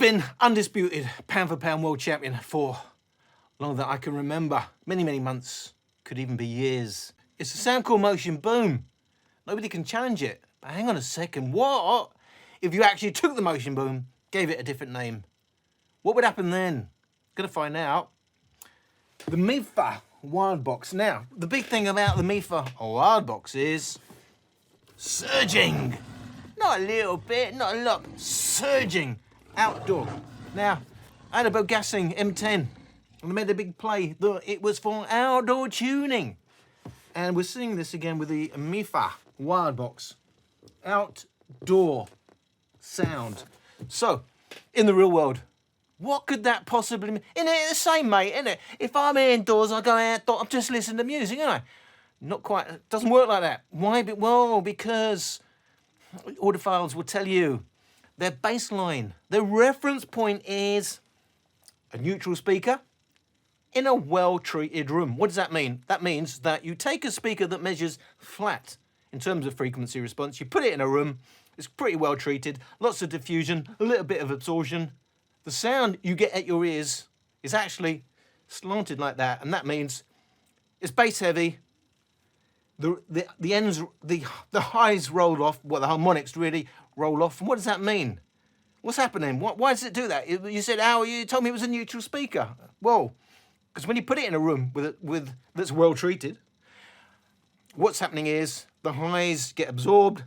been undisputed pound for pound world champion for longer than I can remember. Many, many months, could even be years. It's the Soundcore Motion Boom. Nobody can challenge it. But hang on a second, what if you actually took the Motion Boom, gave it a different name? What would happen then? Gonna find out. The Mifa Wildbox. Now, the big thing about the Mifa Wildbox is surging. Not a little bit, not a lot, surging outdoor. Now, I had a Bogassing M10 and I made a big play that it was for outdoor tuning. And we're seeing this again with the Mifa Wildbox. Outdoor sound. So, in the real world, what could that possibly mean? Isn't it the same, mate, isn't it? If I'm indoors, I go outdoors, I'm just listening to music, aren't I? Not quite, it doesn't work like that. Why? Well, because audiophiles will tell you their baseline, their reference point is a neutral speaker in a well-treated room. What does that mean? That means that you take a speaker that measures flat in terms of frequency response, you put it in a room, it's pretty well treated, lots of diffusion, a little bit of absorption. The sound you get at your ears is actually slanted like that, and that means it's bass heavy. The ends, the highs roll off. Well, the harmonics really roll off. And what does that mean? What's happening? Why does it do that? You said, "Oh, you told me it was a neutral speaker." Well, because when you put it in a room with that's well treated, what's happening is the highs get absorbed,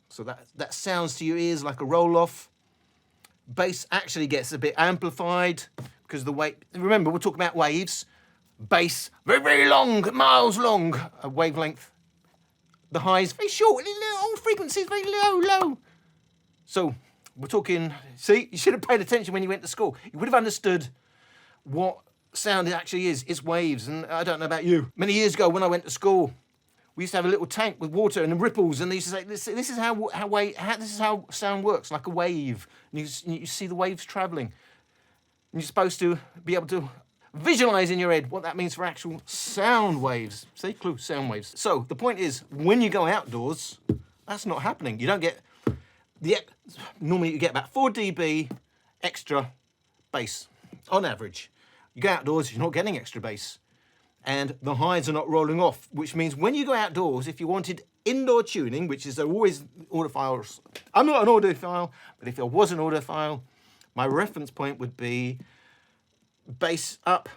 so that sounds to your ears like a roll off. Bass actually gets a bit amplified because the wave. Remember, we're talking about waves. Bass, very, very long, miles long, a wavelength. The highs, very short, all frequencies, very low. So we're talking, see, you should have paid attention when you went to school. You would have understood what sound it actually is. It's waves, and I don't know about you. Many years ago when I went to school, we used to have a little tank with water and the ripples, and they used to say, this is how sound works, like a wave. And you see the waves traveling. And you're supposed to be able to visualize in your head what that means for actual sound waves. See, clue, sound waves. So the point is, when you go outdoors, that's not happening. You don't get normally you get about 4 dB extra bass on average. You go outdoors, you're not getting extra bass. And the highs are not rolling off, which means when you go outdoors, if you wanted indoor tuning, which is always audiophiles, I'm not an audiophile, but if I was an audiophile, my reference point would be bass up,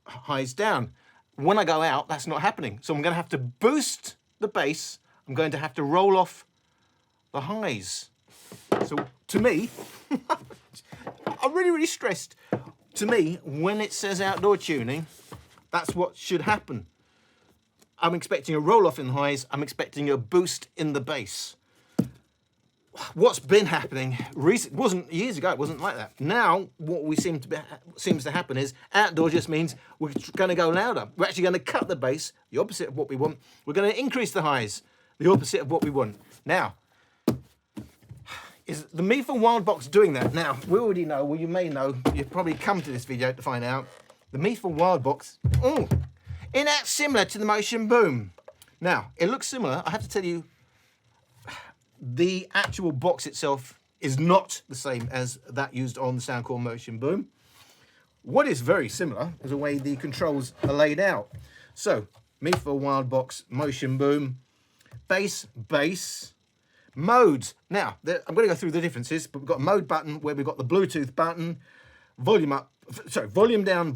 highs down. When I go out, that's not happening. So I'm going to have to boost the bass. I'm going to have to roll off the highs. So to me, I'm really, really stressed. To me, when it says outdoor tuning, that's what should happen. I'm expecting a roll off in the highs. I'm expecting a boost in the bass. What's been happening wasn't years ago. It wasn't like that. Now, what we seems to happen is outdoor just means we're going to go louder. We're actually going to cut the bass, the opposite of what we want. We're going to increase the highs, the opposite of what we want. Now, is the Mifa Wildbox doing that? Now, we already know. Well, you may know. You've probably come to this video to find out. The Mifa Wildbox, isn't that similar to the Motion Boom? Now, it looks similar. I have to tell you, the actual box itself is not the same as that used on the Soundcore Motion Boom. What is very similar is the way the controls are laid out. So, Mifa Wildbox, Motion Boom, bass, modes. Now, I'm going to go through the differences, but we've got a mode button where we've got the Bluetooth button, volume down,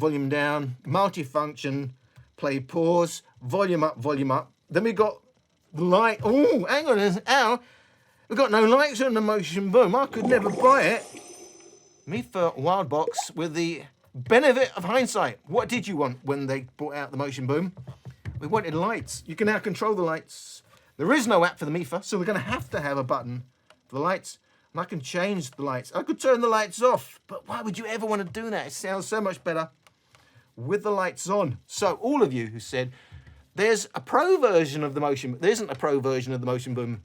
multifunction, play, pause, volume up. Then we've got the light. Oh, hang on, ow. We've got no lights on the Motion Boom. I could never buy it. Mifa Wildbox with the benefit of hindsight. What did you want when they brought out the Motion Boom? We wanted lights. You can now control the lights. There is no app for the Mifa, so we're going to have a button for the lights. And I can change the lights. I could turn the lights off, but why would you ever want to do that? It sounds so much better with the lights on. So all of you who said, there's a pro version of the Motion, there isn't a pro version of the Motion Boom.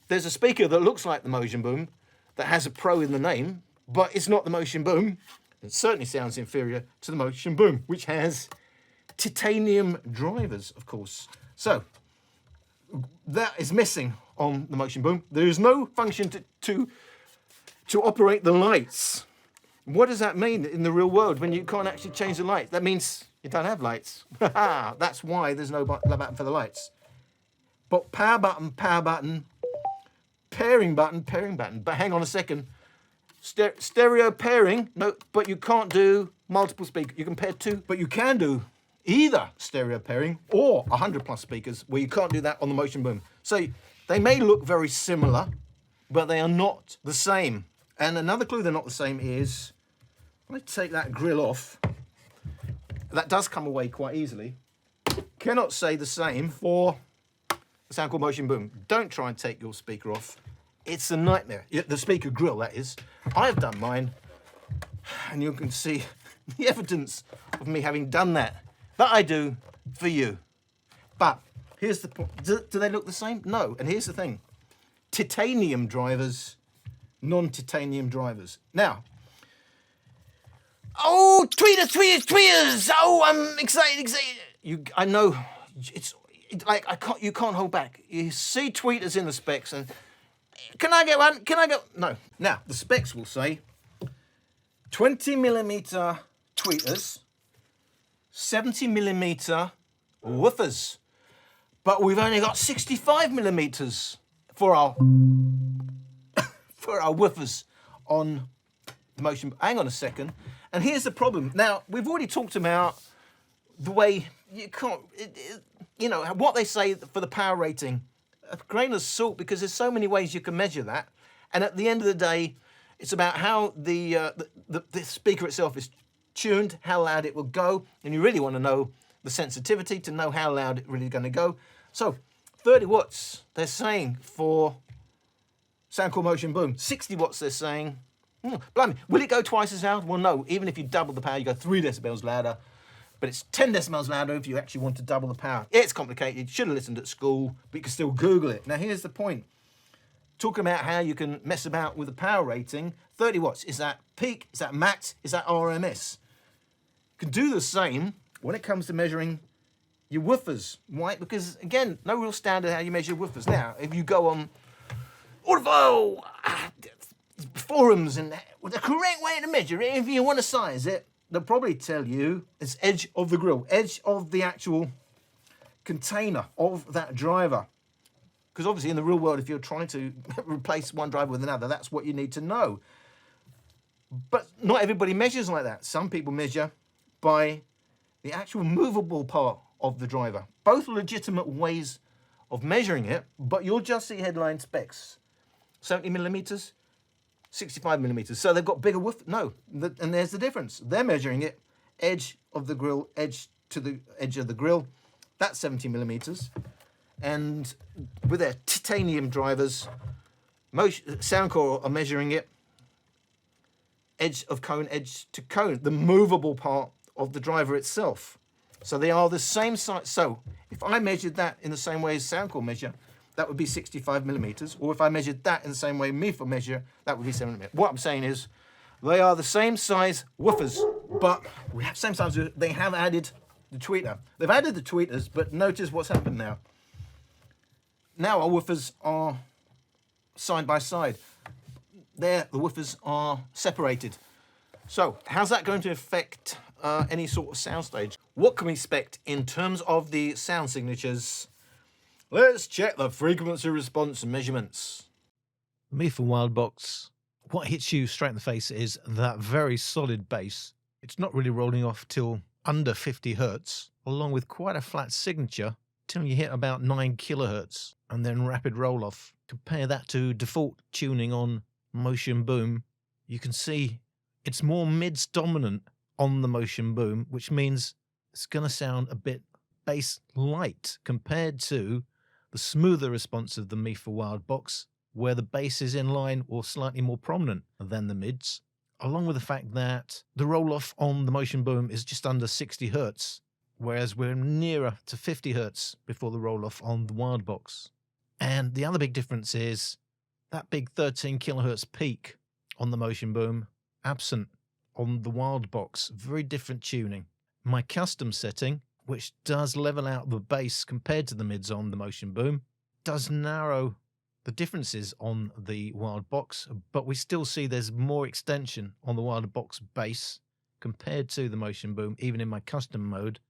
There's a speaker that looks like the Motion Boom that has a pro in the name, but it's not the Motion Boom. It certainly sounds inferior to the Motion Boom, which has titanium drivers, of course. So that is missing on the Motion Boom. There is no function to operate the lights. What does that mean in the real world when you can't actually change the light? That means you don't have lights. That's why there's no button for the lights. But power button, pairing button. But hang on a second. Stereo pairing, no, but you can't do multiple speakers. You can pair two, but you can do either stereo pairing or 100+ speakers, where you can't do that on the Motion Boom. So they may look very similar, but they are not the same. And another clue they're not the same is, when I take that grill off, that does come away quite easily. Cannot say the same for the Soundcore Motion Boom. Don't try and take your speaker off. It's a nightmare. The speaker grill, that is. I've done mine, and you can see the evidence of me having done that. That I do for you. But here's the point. Do they look the same? No. And here's the thing. Titanium drivers, non-titanium drivers. Now, oh, tweeters! Oh, I'm excited. I know, like you can't hold back. You see tweeters in the specs, and can I get one? Can I get? No. Now the specs will say 20mm tweeters, 70mm woofers, but we've only got 65mm for our woofers on the Motion. Hang on a second. And here's the problem. Now, we've already talked about the way you can't, you know, what they say for the power rating. A grain of salt, because there's so many ways you can measure that. And at the end of the day, it's about how the speaker itself is tuned, how loud it will go. And you really want to know the sensitivity to know how loud it's really going to go. So 30 watts, they're saying for Soundcore Motion Boom. 60 watts, they're saying. Blimey, will it go twice as loud? Well, no. Even if you double the power, you go 3 decibels louder. But it's 10 decibels louder if you actually want to double the power. It's complicated. You should have listened at school, but you can still Google it. Now, here's the point. Talking about how you can mess about with the power rating. 30 watts, is that peak? Is that max? Is that RMS? You can do the same when it comes to measuring your woofers. Why? Because, again, no real standard how you measure woofers. Now, if you go on ONIVA forums and the correct way to measure it, if you want to size it, they'll probably tell you it's edge of the grill, edge of the actual container of that driver. Because obviously in the real world, if you're trying to replace one driver with another, that's what you need to know. But not everybody measures like that. Some people measure by the actual movable part of the driver. Both legitimate ways of measuring it, but you'll just see headline specs. 70mm, 65mm. So they've got bigger woof. No, and there's the difference. They're measuring it edge of the grill, edge to the edge of the grill. That's 70mm. And with their titanium drivers, Soundcore are measuring it edge of cone, edge to cone, the movable part of the driver itself. So they are the same size. So if I measured that in the same way as Soundcore measure, that would be 65mm. Or if I measured that in the same way Mifa measure, that would be 7mm. What I'm saying is, they are the same size woofers, but we have same size. They have added the tweeter. They've added the tweeters, but notice what's happened now. Now our woofers are side by side. There, the woofers are separated. So, how's that going to affect any sort of soundstage? What can we expect in terms of the sound signatures? Let's check the frequency response measurements. The Mifa Wildbox, what hits you straight in the face is that very solid bass. It's not really rolling off till under 50 Hertz, along with quite a flat signature till you hit about 9 kilohertz, and then rapid roll off. Compare that to default tuning on Motion Boom. You can see it's more mids dominant on the Motion Boom, which means it's going to sound a bit bass light compared to the smoother response of the Mifa Wildbox, where the bass is in line or slightly more prominent than the mids, along with the fact that the roll-off on the Motion Boom is just under 60 Hertz, whereas we're nearer to 50 Hertz before the roll-off on the Wildbox. And the other big difference is that big 13 kilohertz peak on the Motion Boom, absent on the Wildbox. Very different tuning. My custom setting, which does level out the bass compared to the mids on the Motion Boom, does narrow the differences on the Wildbox, but we still see there's more extension on the Wildbox bass compared to the Motion Boom, even in my custom mode.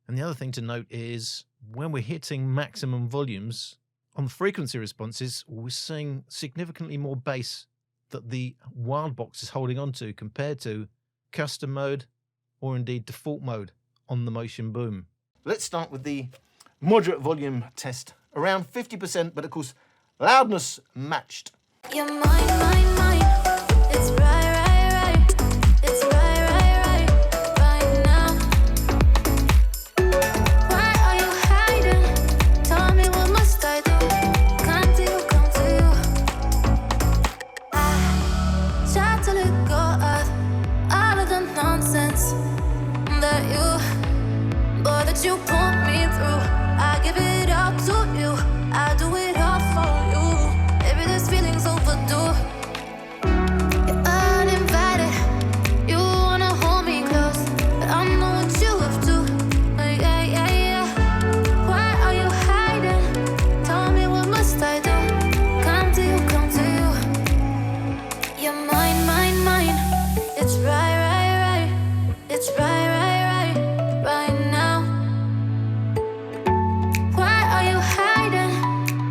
And the other thing to note is when we're hitting maximum volumes on the frequency responses, we're seeing significantly more bass that the Wildbox is holding on to compared to custom mode or indeed default mode on the Motion Boom. Let's start with the moderate volume test. Around 50%, but of course, loudness matched. You're mine, mine, mine. It's right, right, right. It's right, right, right. Right now. Why are you hiding? Tell me what must I do? Come to you, come to you. I try to let go of all of the nonsense that you put me through. I give it up to you. I do it all for you. Maybe this feeling's overdue. You're uninvited. You wanna hold me close, but I know what you have to. Yeah, yeah, yeah. Why are you hiding? Tell me what must I do? Come to you, come to you. You're mine, mine, mine. It's right, right, right. It's right, right, right. Right now. Why are you hiding?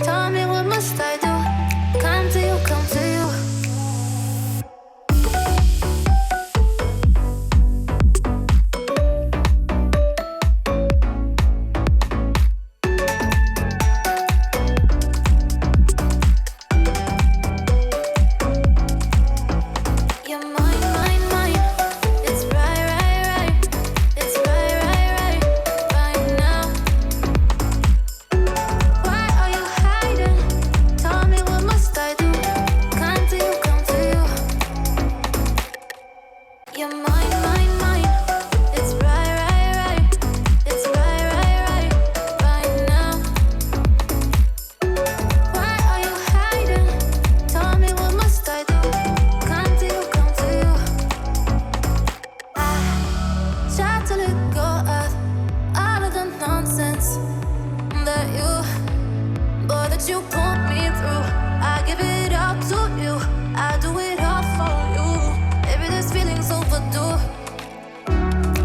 Tell me what must I do? Come to you, come to you. You're mine, mine, mine. It's right, right, right. It's right, right, right. Right now. Why are you hiding? Tell me what must I do? Come to you, come to you. You're mine, mine, mine. It's right, right, right. It's right, right, right. Right now. Why are you hiding? Tell me what must I do? Come to you, come to you. I try to let go of all of the nonsense that you put me through. I give it up to you. I do it all for you. Maybe this feeling's overdue.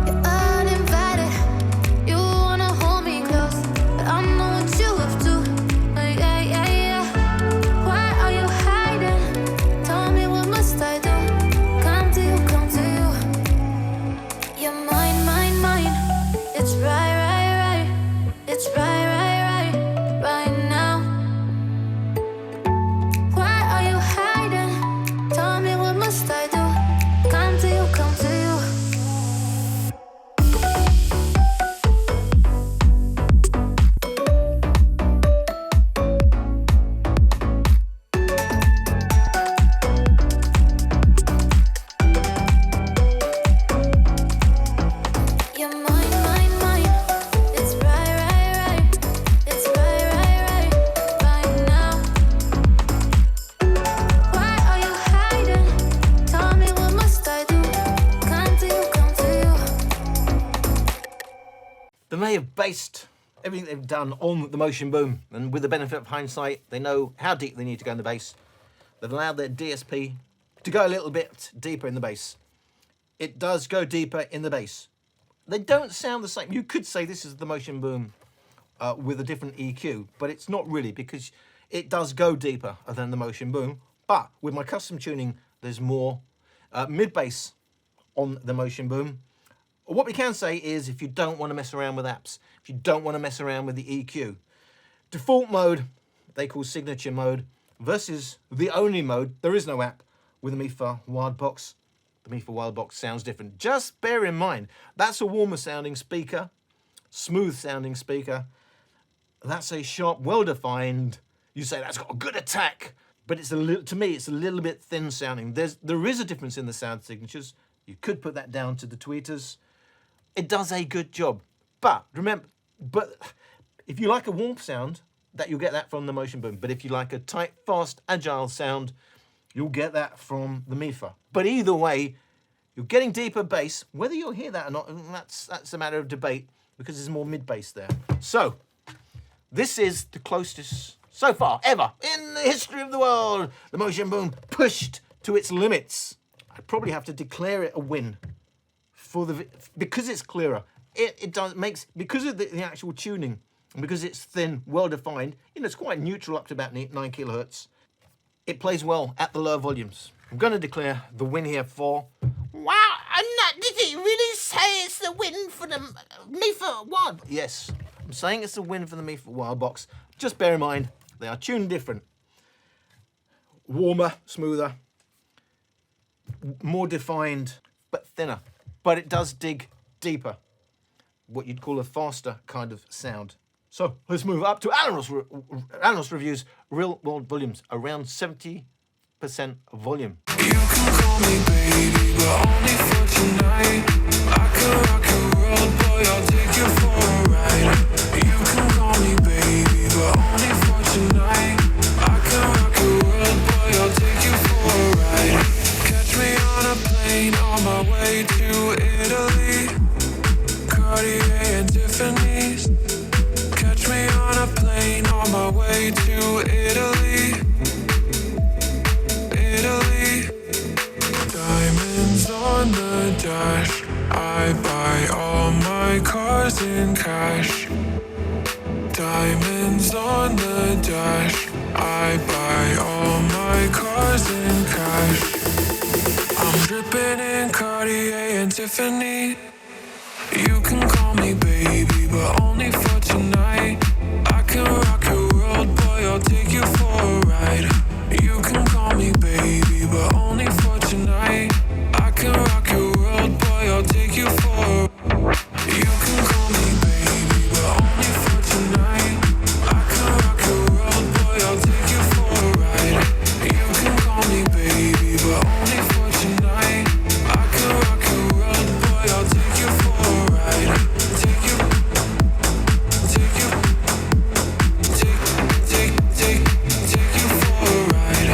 You're uninvited. You wanna hold me close, but I know what you have to. Yeah, yeah, yeah. Why are you hiding? Tell me what must I do? Come to you, come to you. You're mine, mine, mine. It's right, right, right. It's right, right, right. Right now. Why are you hiding? Tell me what must I do? Come to you, come to you. You're mine, mine, mine. It's right, right, right. It's right, right, right. Right now. Why are you hiding? Tell me what must I do? Come to you, come to you. They may have based everything they've done on the Motion Boom, and with the benefit of hindsight, they know how deep they need to go in the bass. They've allowed their DSP to go a little bit deeper in the bass. It does go deeper in the bass. They don't sound the same. You could say this is the Motion Boom with a different EQ, but it's not really, because it does go deeper than the Motion Boom. But with my custom tuning, there's more mid-bass on the Motion Boom. What we can say is, if you don't want to mess around with apps, if you don't want to mess around with the EQ, default mode, they call signature mode, versus the only mode, there is no app with the Mifa Wildbox. The Mifa Wildbox sounds different. Just bear in mind, that's a warmer sounding speaker, smooth sounding speaker. That's a sharp, well-defined, you say that's got a good attack, but it's a little, to me, it's a little bit thin sounding. There is a difference in the sound signatures. You could put that down to the tweeters. It does a good job. But remember, if you like a warm sound, that you'll get that from the Motion Boom. But if you like a tight, fast, agile sound, you'll get that from the Mifa. But either way, you're getting deeper bass. Whether you'll hear that or not, that's a matter of debate, because there's more mid bass there. So this is the closest so far, ever, in the history of the world. The Motion Boom pushed to its limits. I'd probably have to declare it a win for because it's clearer. Because of the actual tuning, and because it's thin, well-defined, it's quite neutral up to about 9 kilohertz. It plays well at the lower volumes. I'm going to declare the win here for... Wow, did he really say it's the win for the Mifa Wildbox? Yes, I'm saying it's the win for the Mifa Wildbox. Just bear in mind, they are tuned different. Warmer, smoother, more defined, but thinner. But it does dig deeper. What you'd call a faster kind of sound. So let's move up to Alan Reviews, real world volumes, around 70% volume. You can call me baby, but only for tonight. I can rock your world, boy, I'll take you for a ride. You can call me baby, but only for tonight. I can rock your world, boy, I'll take you for a ride. Catch me on a plane on my way to Italy. Cartier and Tiffany's. Catch me on a plane on my way to Italy. Italy. Diamonds on the dash. I buy all my cars in cash. Diamonds on the dash. I buy all my cars in cash. I'm dripping in Cartier and Tiffany. You can call me baby, but only for tonight. I can rock your world, boy, I'll take you for a ride. You can call me baby, but only for tonight. I can rock your world, boy, I'll take you for. You can call me baby, but only for tonight. I can rock your world, boy, I'll take you for a ride. You can call me baby, but only for tonight. I can rock your world, boy, I'll take you for a ride. Take you for a ride.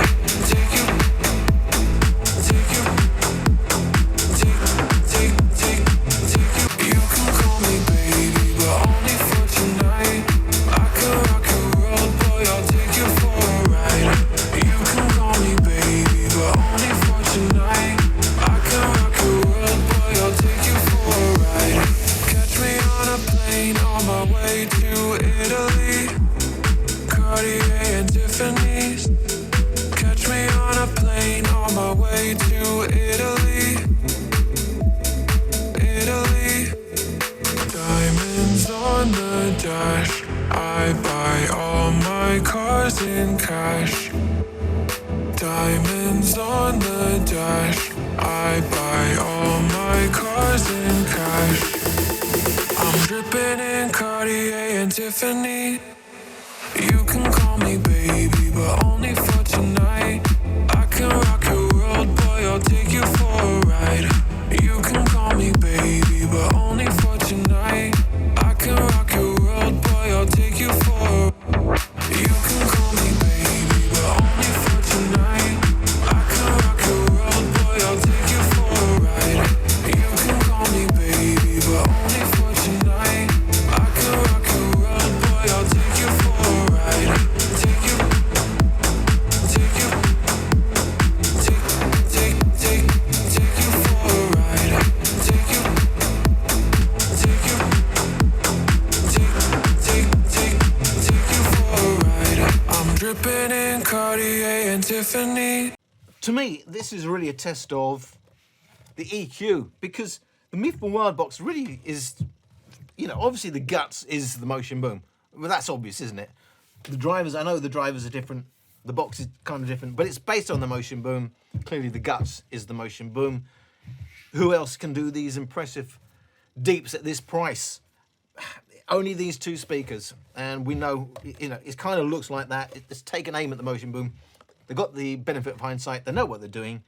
You can call me baby, but only for tonight. I can rock your world, boy, I'll take you for a ride. You can call me baby, but only for tonight. I can rock your world, boy, I'll take you for a ride. Catch me on a plane on my way to Italy. Cartier and Tiffany's. Catch me on a plane on my way to Italy. Italy. Diamonds on the dash. I buy all my cars in cash. Diamonds on the dash. I buy all my cars in cash. I'm dripping in Cartier and Tiffany. You can call me baby, but only for tonight. I can rock your world, boy, I'll take you for a ride. You can call me baby, but only for tonight. I can rock your world, boy, I'll take you for. You can call me baby, but only for tonight. I can rock your world, boy, I'll take you for a ride. You can call me baby, but only for tonight. I can rock your world, boy, I'll take you for a ride. Take you for a ride. Take you for a ride. I'm dripping in Cartier and Tiffany. To me, this is really a test of the EQ, because the Mifa Wildbox really is, obviously the guts is the Motion Boom. Well, that's obvious, isn't it? The drivers, I know the drivers are different, the box is kind of different, but it's based on the Motion Boom. Clearly the guts is the Motion Boom. Who else can do these impressive deeps at this price? Only these two speakers, and we know, it kind of looks like that. It's taken aim at the Motion Boom. They've got the benefit of hindsight. They know what they're doing.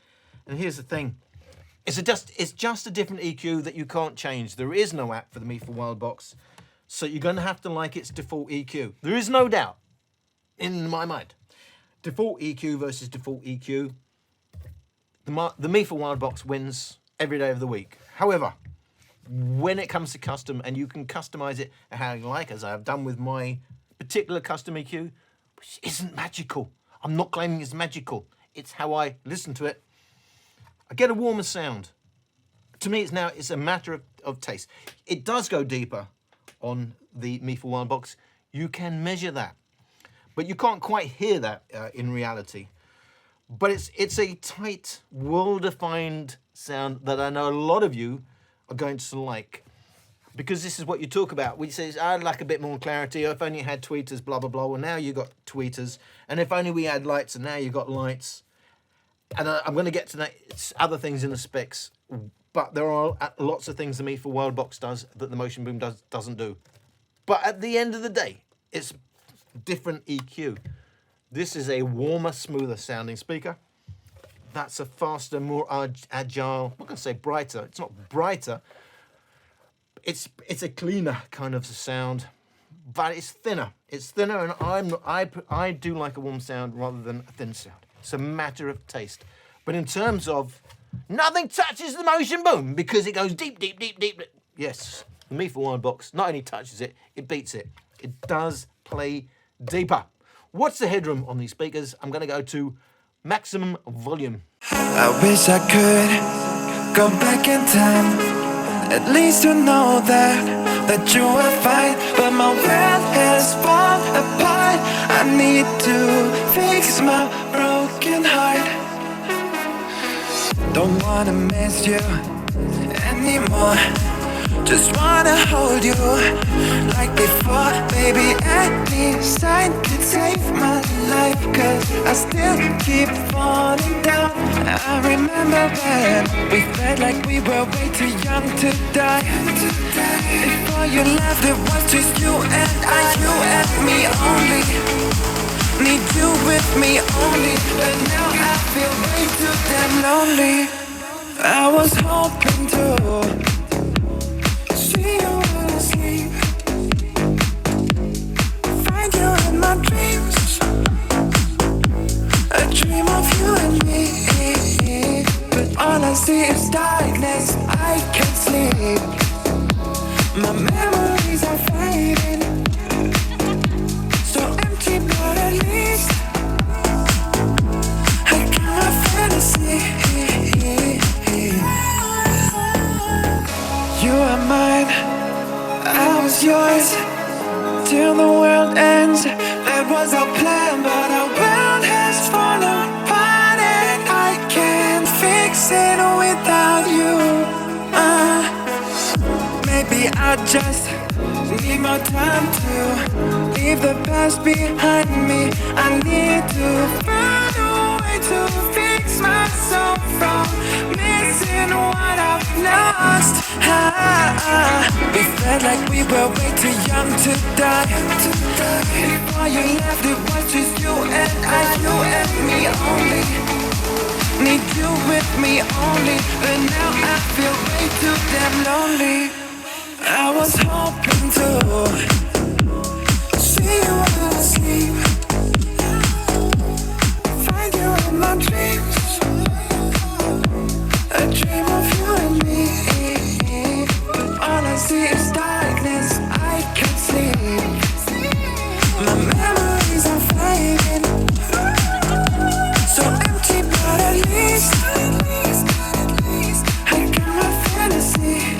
And here's the thing. It's just a different EQ that you can't change. There is no app for the Mifa Wildbox, so you're going to have to like its default EQ. There is no doubt, in my mind. Default EQ versus default EQ. The Mifa Wildbox wins every day of the week. However, when it comes to custom, and you can customize it how you like, as I have done with my particular custom EQ, which isn't magical. I'm not claiming it's magical. It's how I listen to it. I get a warmer sound. To me, it's a matter of taste. It does go deeper on the Mifa Wildbox. You can measure that, but you can't quite hear that in reality. But it's a tight, well-defined sound that I know a lot of you are going to like, because this is what you talk about. We say, I'd like a bit more clarity. If only you had tweeters, blah, blah, blah. Well, now you got tweeters. And if only we had lights, and now you got lights. And I'm going to get to that, other things in the specs. But there are lots of things the Mifa Wildbox does that the Motion Boom doesn't do. But at the end of the day, it's different EQ. This is a warmer, smoother sounding speaker. That's a faster, more agile, I'm not going to say brighter. It's not brighter. It's a cleaner kind of sound, but it's thinner. It's thinner, and I do like a warm sound rather than a thin sound. It's a matter of taste. But in terms of, nothing touches the Motion Boom because it goes deep, deep, deep, deep. Yes, the Mifa Wildbox not only touches it, it beats it. It does play deeper. What's the headroom on these speakers? I'm going to go to maximum volume. I wish I could go back in time, at least to know that you are fine. But my world has fallen apart. I need to fix my broken heart. Don't wanna miss you anymore. Just wanna hold you like before. Baby, any sign could save my life, 'cause I still keep falling down. I remember when we felt like we were way too young to die. Before you left, it was just you and I, you and me only. Need you with me only. But now I feel way too damn lonely. I was hoping to see you when I sleep, find you in my dreams, a dream of you and me. But all I see is darkness, I can't sleep. My memories are fading, so empty but at least I got my fantasy. You are mine, I was yours, till the world ends. That was our plan, but our world has fallen apart, and I can't fix it without you. Maybe I just need more time to leave the past behind me. I need to find a way to fix myself from missing what I've lost. We felt like we were way too young to die. Before you left, it was just you and I, you and me only. Need you with me only. But now I feel way too damn lonely. I was hoping to see you when I sleep, find you in my dreams, a dream of you and me. But all I see is darkness, I can't sleep. My memories are fading, so empty but at least I got my fantasy.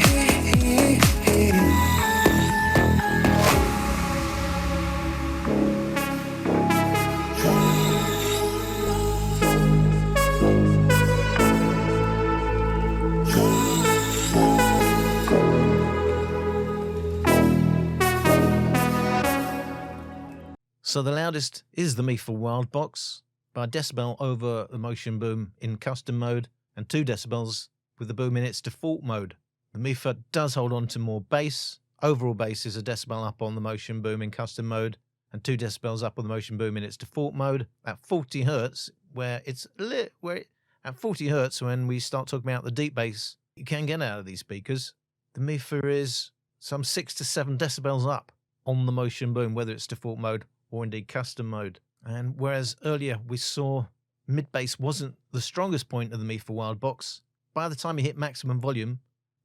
So the loudest is the Mifa Wildbox, by a decibel over the Motion Boom in custom mode, and 2 decibels with the boom in its default mode. The Mifa does hold on to more bass. Overall bass is a decibel up on the Motion Boom in custom mode, and 2 decibels up on the Motion Boom in its default mode. At 40 hertz, at 40 hertz, when we start talking about the deep bass you can get out of these speakers, the Mifa is some 6 to 7 decibels up on the Motion Boom, whether it's default mode or indeed custom mode. And whereas earlier we saw mid-bass wasn't the strongest point of the Mifa Wildbox, by the time you hit maximum volume,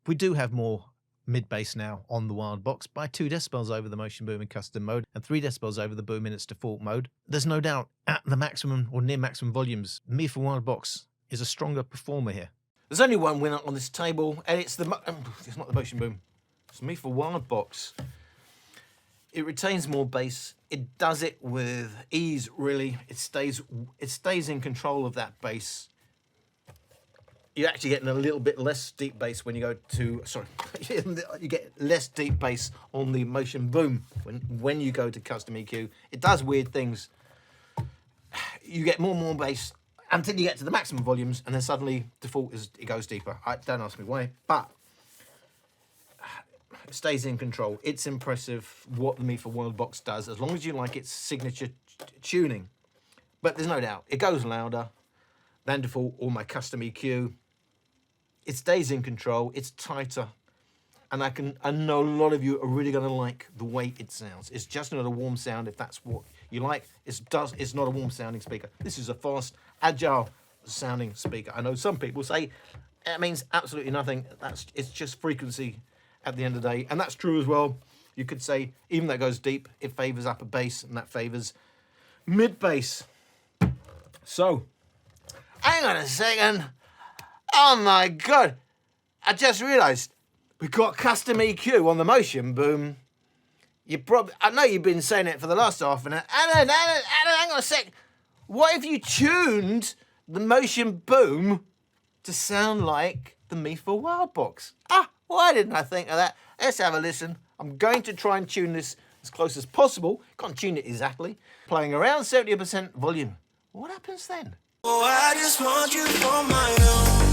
we do have more mid bass now on the Wildbox by 2 decibels over the Motion Boom in custom mode and 3 decibels over the Boom in its default mode. There's no doubt at the maximum or near maximum volumes, Mifa Wildbox is a stronger performer here. There's only one winner on this table, and it's it's not the Motion Boom. It's Mifa Wildbox. It retains more bass. It does it with ease, really. It stays in control of that bass. You're actually getting a little bit less deep bass when you go to, sorry, you get less deep bass on the Motion Boom when you go to custom EQ. It does weird things. You get more and more bass until you get to the maximum volumes, and then suddenly default is it goes deeper. Don't ask me why, but it stays in control. It's impressive what the Mifa Wildbox does, as long as you like its signature tuning. But there's no doubt, it goes louder than default or my custom EQ. It stays in control, it's tighter, and I know a lot of you are really gonna like the way it sounds. It's just not a warm sound if that's what you like. It's not a warm sounding speaker. This is a fast, agile sounding speaker. I know some people say it means absolutely nothing. It's just frequency at the end of the day, and that's true as well. You could say even though it goes deep, it favors upper bass, and that favors mid bass. So, hang on a second. Oh my God, I just realized we got custom EQ on the Motion Boom. I know you've been saying it for the last half an hour. Alan, hang on a sec. What if you tuned the Motion Boom to sound like the Mifa Wildbox? Why didn't I think of that? Let's have a listen. I'm going to try and tune this as close as possible. Can't tune it exactly. Playing around 70% volume. What happens then? Oh, I just want you for my own.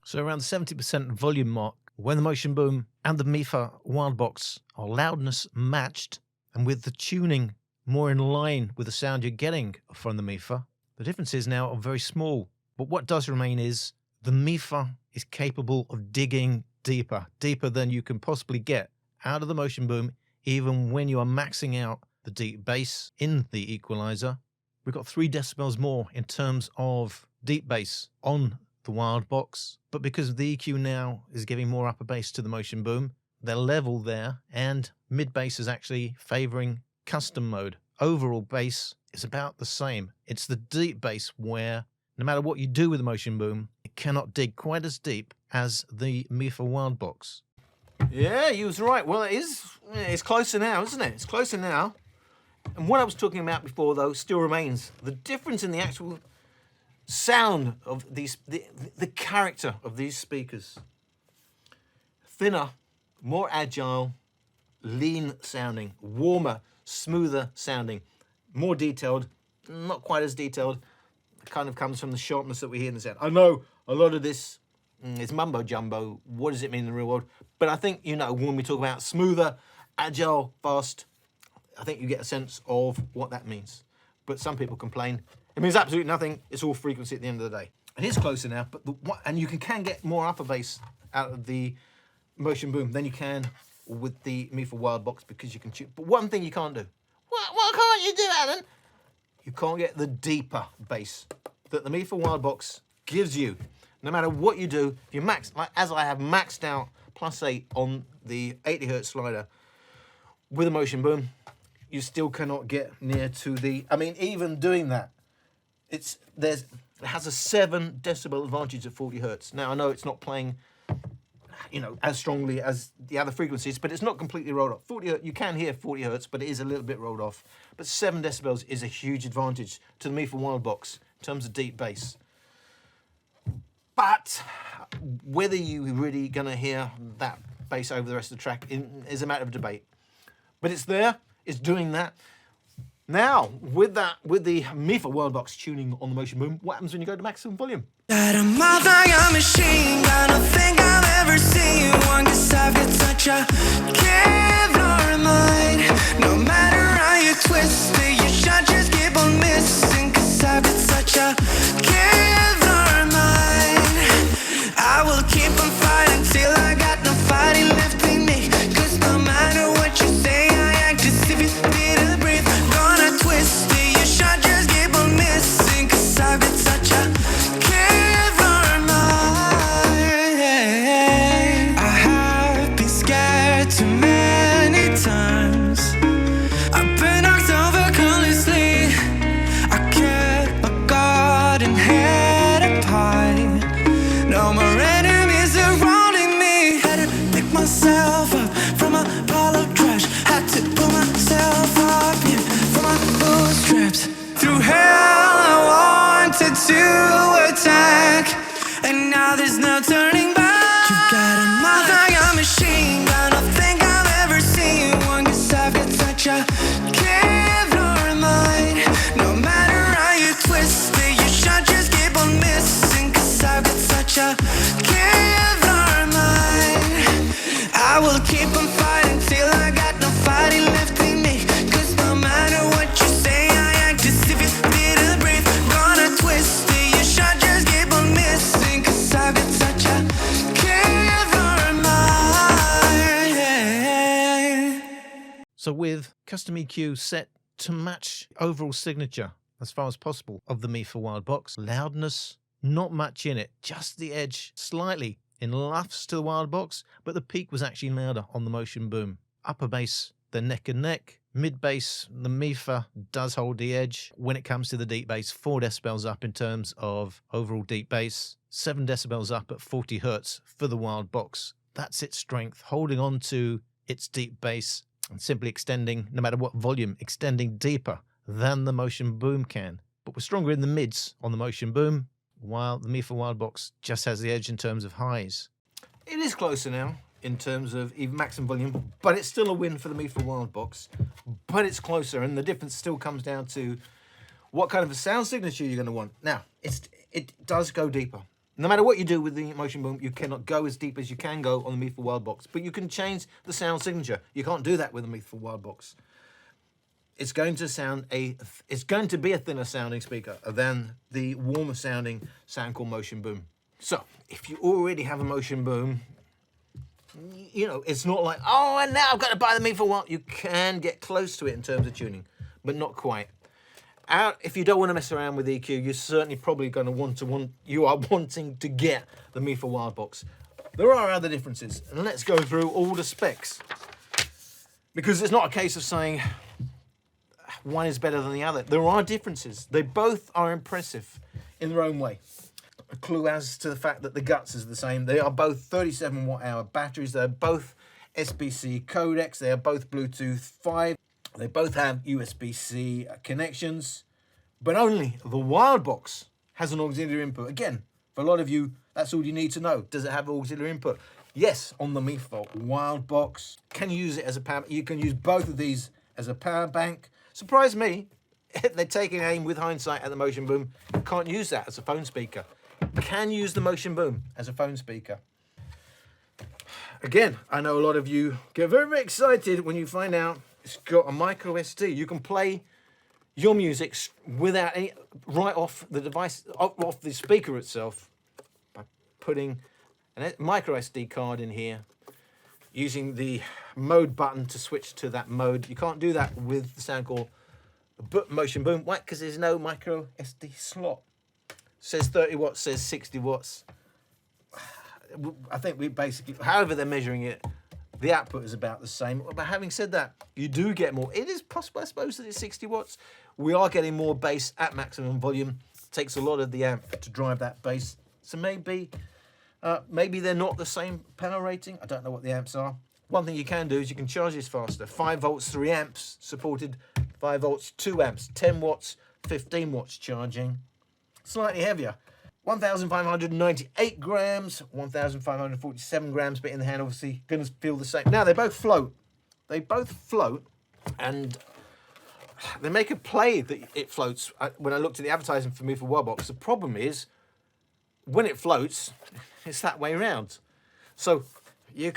So around the 70% volume mark, when the Motion Boom and the Mifa Wildbox are loudness matched, and with the tuning more in line with the sound you're getting from the Mifa, the differences now are very small. But what does remain is the Mifa is capable of digging deeper than you can possibly get out of the Motion Boom, even when you are maxing out the deep bass in the equalizer. We've got 3 decibels more in terms of deep bass on the Wildbox, but because the EQ now is giving more upper bass to the Motion Boom, they're level there, and mid bass is actually favoring custom mode. Overall bass is about the same. It's the deep bass where no matter what you do with the Motion Boom, it cannot dig quite as deep as the Mifa Wildbox. Yeah, you was right. Well, it's closer now, isn't it? It's closer now. And what I was talking about before, though, still remains. The difference in the actual sound of these, the character of these speakers. Thinner, more agile, lean sounding, warmer, smoother sounding, more detailed, not quite as detailed. It kind of comes from the sharpness that we hear in the sound. I know a lot of this is mumbo jumbo. What does it mean in the real world? But I think, you know, when we talk about smoother, agile, fast, I think you get a sense of what that means. But some people complain. It means absolutely nothing. It's all frequency at the end of the day. It is closer now, but and you can get more upper bass out of the Motion Boom than you can with the Mifa Wildbox because you can tune. But one thing you can't do. What can't you do, Alan? You can't get the deeper bass that the Mifa Wildbox gives you. No matter what you do, if you max, like as I have maxed out +8 on the 80 Hertz slider with a Motion Boom, you still cannot get near to the, I mean, even doing that, it has a 7 decibel advantage at 40 Hertz. Now, I know it's not playing, you know, as strongly as the other frequencies, but it's not completely rolled off. 40 Hertz, you can hear 40 Hertz, but it is a little bit rolled off. But 7 decibels is a huge advantage to the Mifa Wildbox in terms of deep bass. But whether you're really going to hear that bass over the rest of the track is a matter of debate. But it's there, it's doing that. Now, with the Mifa Wildbox tuning on the Motion Boom, what happens when you go to maximum volume? Got a mouth like a machine, I don't think I've ever seen one, 'cause I've got such a Kevlar mind. No matter how you twist it, your shot just keep on missing, 'cause I've got such a Kevlar mind. I will keep on fighting till I got no fighting left in me, 'cause no matter what you say, I act as if you didn't breathe. Gonna twist it, your shot just keep on missing, 'cause I've got such a Kevlar mind. I have been scared too many times. I've been knocked over carelessly. I kept my guard and head up high. No more enemies surrounding me. Had to pick myself up from a pile of trash. Had to pull myself up, yeah, from my bootstraps. Through hell I wanted to attack, and now there's no turning back. You got a mouth like a machine, I don't think I've ever seen one, 'cause I've got such a Kevlar mind. No matter how you twist it, your shot just keep on missing, 'cause I've got such a Kevlar mind. I will keep on fighting till I got no fighting left in me, 'cause no matter what you say, I act as if you didn't breathe. Gonna twist it, your shot just keep on missing, 'cause I've got such a Kevlar mind. So with custom EQ set to match overall signature as far as possible of the Mifa Wildbox, loudness, not much in it, just the edge slightly in luffs to the Wildbox, but the peak was actually louder on the Motion Boom. Upper bass, they're neck and neck. Mid bass, the Mifa does hold the edge. When it comes to the deep bass, 4 decibels up in terms of overall deep bass, 7 decibels up at 40 Hertz for the Wildbox. That's its strength, holding on to its deep bass and simply extending, no matter what volume, extending deeper than the Motion Boom can. But we're stronger in the mids on the Motion Boom, while the Mifa Wildbox just has the edge in terms of highs. It is closer now in terms of even maximum volume, but it's still a win for the Mifa Wildbox. But it's closer, and the difference still comes down to what kind of a sound signature you're going to want. Now, it does go deeper. No matter what you do with the Motion Boom, you cannot go as deep as you can go on the Mifa Wildbox, but you can change the sound signature. You can't do that with the Mifa Wildbox. It's going to be a thinner sounding speaker than the warmer sounding Soundcore Motion Boom. So, if you already have a Motion Boom, you know, it's not like, oh, and now I've got to buy the Mifa Wild. You can get close to it in terms of tuning, but not quite. If you don't want to mess around with EQ, you're certainly probably going to you are wanting to get the Mifa Wildbox. There are other differences, and let's go through all the specs, because it's not a case of saying one is better than the other. There are differences. They both are impressive in their own way. A clue as to the fact that the guts is the same. They are both 37 watt-hour batteries. They're both SBC codecs. They are both Bluetooth 5. They both have USB-C connections, but only the Wildbox has an auxiliary input. Again, for a lot of you, that's all you need to know. Does it have auxiliary input? Yes, on the Mifa Wildbox. Can you use it as a power? You can use both of these as a power bank. Surprised me, they're taking aim with hindsight at the Motion Boom. Can't use that as a phone speaker. Can use the Motion Boom as a phone speaker. Again, I know a lot of you get very, very excited when you find out it's got a micro SD. You can play your music without any, right off the device, off the speaker itself, by putting a micro SD card in here, using the mode button to switch to that mode. You can't do that with the Soundcore Motion Boom. Why? Because there's no micro SD slot. Says 30 watts, says 60 watts. I think we basically, however they're measuring it, the output is about the same. But having said that, you do get more. It is possible, I suppose, that it's 60 watts. We are getting more bass at maximum volume. It takes a lot of the amp to drive that bass. So maybe they're not the same power rating. I don't know what the amps are. One thing you can do is you can charge this faster. 5 volts, 3 amps supported. 5 volts, 2 amps. 10 watts, 15 watts charging. Slightly heavier. 1,598 grams, 1,547 grams, but in the hand, obviously, going to feel the same. Now, they both float. They both float, and they make a play that it floats. When I looked at the advertising for Mifa Wildbox, the problem is, when it floats, it's that way around. So you're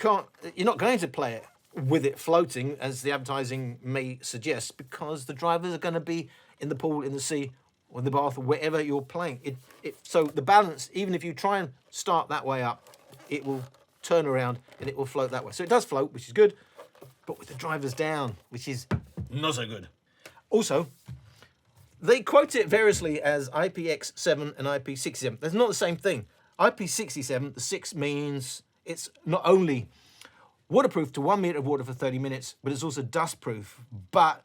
not going to play it with it floating, as the advertising may suggest, because the drivers are going to be in the pool, in the sea, or the bath, or wherever you're playing. So the balance, even if you try and start that way up, it will turn around and it will float that way. So it does float, which is good, but with the drivers down, which is not so good. Also, they quote it variously as IPX7 and IP67. That's not the same thing. IP67, the 6 means it's not only waterproof to 1 meter of water for 30 minutes, but it's also dustproof. But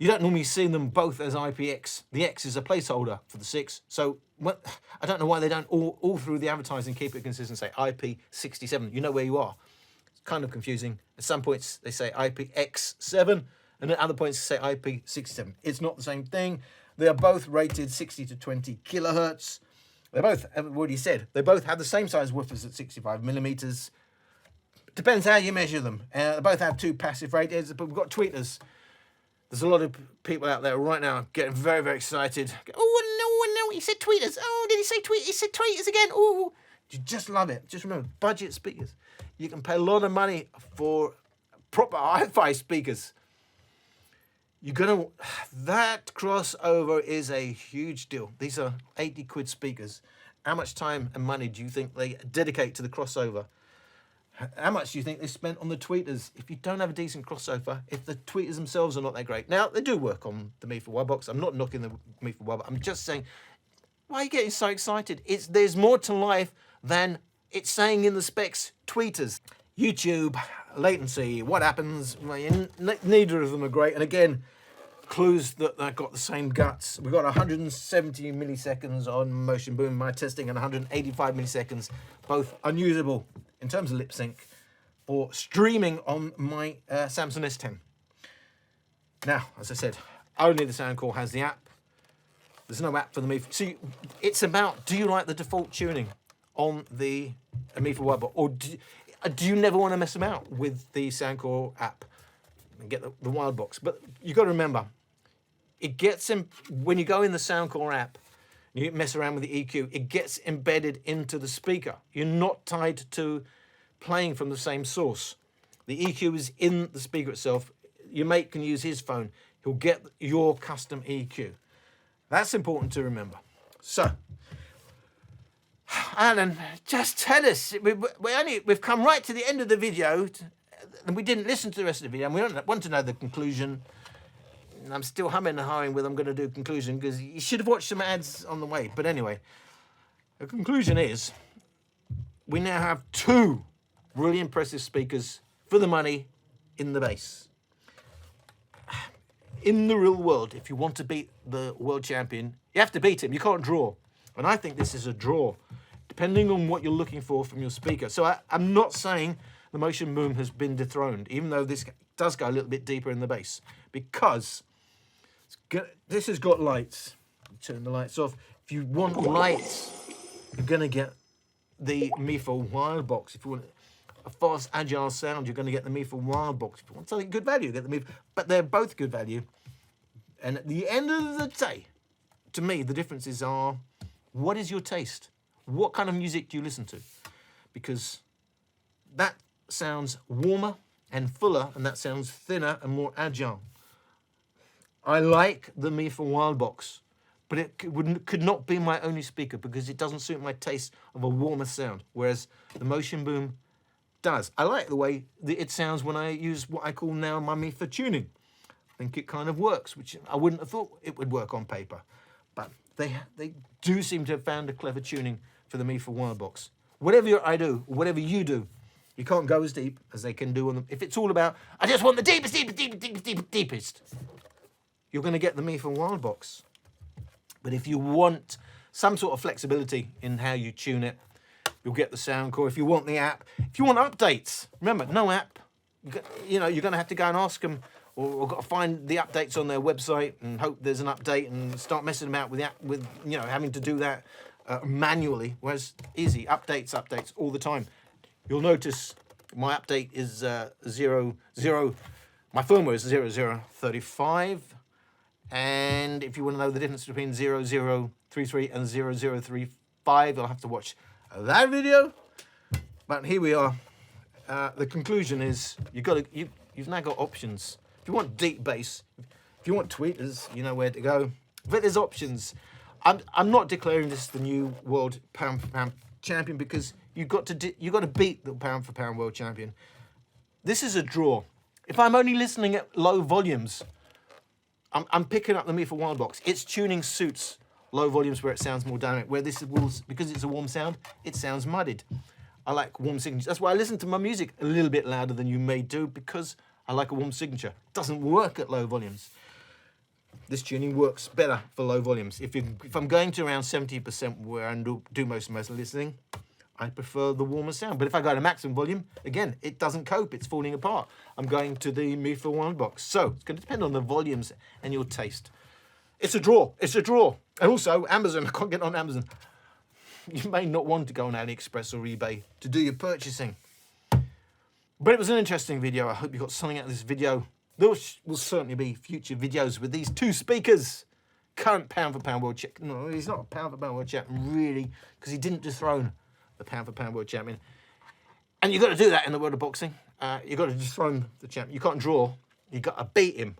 you don't normally see them both as IPX. The X is a placeholder for the 6. So I don't know why they don't all through the advertising keep it consistent, say IP67. You know where you are. It's kind of confusing. At some points they say IPX7, and at other points they say IP67. It's not the same thing. They are both rated 60 to 20 kilohertz. They both, I've already said, they both have the same size woofers at 65 millimeters. Depends how you measure them. They both have 2 passive radiators, but we've got tweeters. There's a lot of people out there right now getting very, very excited. Oh, no, he said tweeters. Oh, did he say tweeters? He said tweeters again. Oh, you just love it. Just remember, budget speakers. You can pay a lot of money for proper hi-fi speakers. That crossover is a huge deal. These are 80 quid speakers. How much time and money do you think they dedicate to the crossover? How much do you think they spent on the tweeters? If you don't have a decent crossover, if the tweeters themselves are not that great. Now, they do work on the Mifa Wildbox. I'm not knocking the Mifa Wildbox. I'm just saying, why are you getting so excited? There's more to life than it's saying in the specs, tweeters. YouTube, latency, what happens? Neither of them are great. And again, clues that they've got the same guts. We've got 170 milliseconds on Motion Boom, my testing, and 185 milliseconds, both unusable in terms of lip sync for streaming on my Samsung S10. Now, as I said, only the Soundcore has the app. There's no app for the Mifa. See, it's about, do you like the default tuning on the Mifa Wildbox, or do you never want to mess about with the Soundcore app and get the Wildbox? But you've got to remember, it gets when you go in the Soundcore app, you mess around with the EQ, it gets embedded into the speaker. You're not tied to playing from the same source. The EQ is in the speaker itself. Your mate can use his phone. He'll get your custom EQ. That's important to remember. So, Alan, just tell us. We've come right to the end of the video, and we didn't listen to the rest of the video, and we don't want to know the conclusion. And I'm still humming and hawing with I'm going to do conclusion, because you should have watched some ads on the way. But anyway, the conclusion is we now have 2 really impressive speakers for the money in the bass. In the real world, if you want to beat the world champion, you have to beat him. You can't draw. And I think this is a draw, depending on what you're looking for from your speaker. So I'm not saying the Motion Boom has been dethroned, even though this does go a little bit deeper in the bass, because this has got lights. Turn the lights off. If you want lights, you're going to get the Mifa Wildbox. If you want a fast, agile sound, you're going to get the Mifa Wildbox. If you want something good value, get the Mifa. But they're both good value. And at the end of the day, to me, the differences are, what is your taste? What kind of music do you listen to? Because that sounds warmer and fuller, and that sounds thinner and more agile. I like the Mifa Wildbox, but it could not be my only speaker because it doesn't suit my taste of a warmer sound, whereas the Motion Boom does. I like the way it sounds when I use what I call now my Mifa tuning. I think it kind of works, which I wouldn't have thought it would work on paper. But they do seem to have found a clever tuning for the Mifa Wildbox. Whatever I do, whatever you do, you can't go as deep as they can do on them. If it's all about, I just want the deepest, you're going to get the Mifa Wildbox. But if you want some sort of flexibility in how you tune it, you'll get the Soundcore. If you want the app, if you want updates, remember, no app. You know, you're going to have to go and ask them, or got to find the updates on their website and hope there's an update and start messing them out with you know, having to do that manually. Whereas easy, updates all the time. You'll notice my update is 00, my firmware is 0035. And if you want to know the difference between 0033 and 0035, you'll have to watch that video. But here we are. The conclusion is you've now got options. If you want deep bass, if you want tweeters, you know where to go. But there's options. I'm not declaring this the new world pound for pound champion because you've got to beat the pound for pound world champion. This is a draw. If I'm only listening at low volumes, I'm picking up the Mifa Wildbox. Its tuning suits low volumes where it sounds more dynamic. Where this is, because it's a warm sound, it sounds muddied. I like warm signatures. That's why I listen to my music a little bit louder than you may do, because I like a warm signature. It doesn't work at low volumes. This tuning works better for low volumes. If I'm going to around 70% where I do most of my listening, I prefer the warmer sound. But if I go to maximum volume, again, it doesn't cope. It's falling apart. I'm going to the Mifa Wildbox. So it's going to depend on the volumes and your taste. It's a draw. It's a draw. And also, Amazon. I can't get on Amazon. You may not want to go on AliExpress or eBay to do your purchasing. But it was an interesting video. I hope you got something out of this video. There will certainly be future videos with these two speakers. Current pound for pound world champion. No, he's not a pound for pound world champion, really, because he didn't dethrone the pound for pound world champion. And you've got to do that in the world of boxing. You've got to dethrone the champion. You can't draw. You've got to beat him.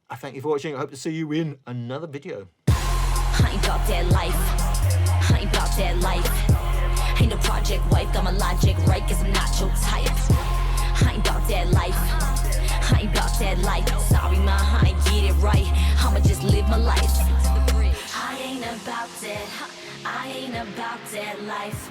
I thank you for watching. I hope to see you in another video. I ain't about that life. I ain't about that life. Ain't no project wife, got my logic right, cause I'm not your type. I ain't about that life. I ain't about that life. Sorry, ma, I ain't get it right. I'ma just live my life. I ain't about that. I ain't about that life.